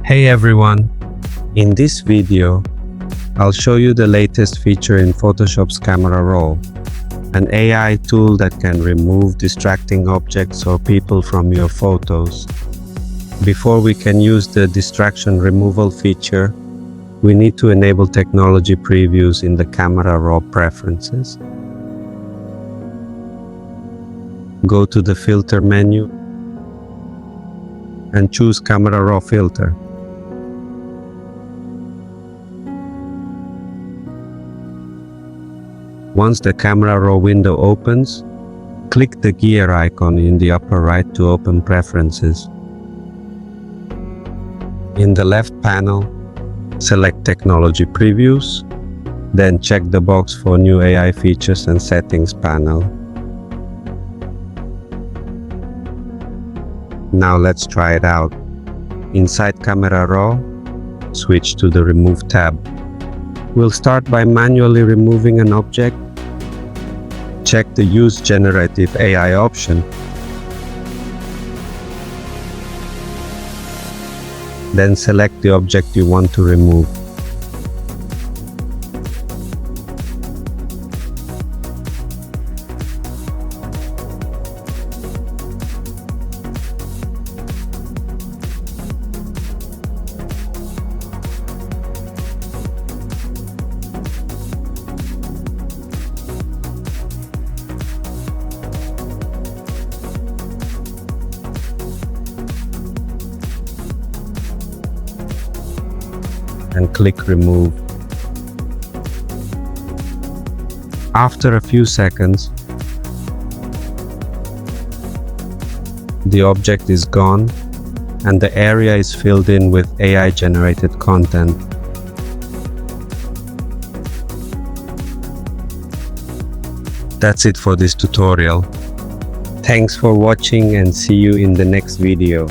Hey everyone! In this video, I'll show you the latest feature in Photoshop's Camera Raw, an AI tool that can remove distracting objects or people from your photos. Before we can use the distraction removal feature, we need to enable technology previews in the Camera Raw preferences. Go to the Filter menu and choose Camera Raw Filter. Once the Camera Raw window opens, click the gear icon in the upper right to open Preferences. In the left panel, select Technology Previews, then check the box for New AI Features and Settings panel. Now let's try it out. Inside Camera Raw, switch to the Remove tab. We'll start by manually removing an object. Check the Use Generative AI option. Then select the object you want to remove. And click Remove. After a few seconds, the object is gone and the area is filled in with AI-generated content. That's it for this tutorial. Thanks for watching and see you in the next video.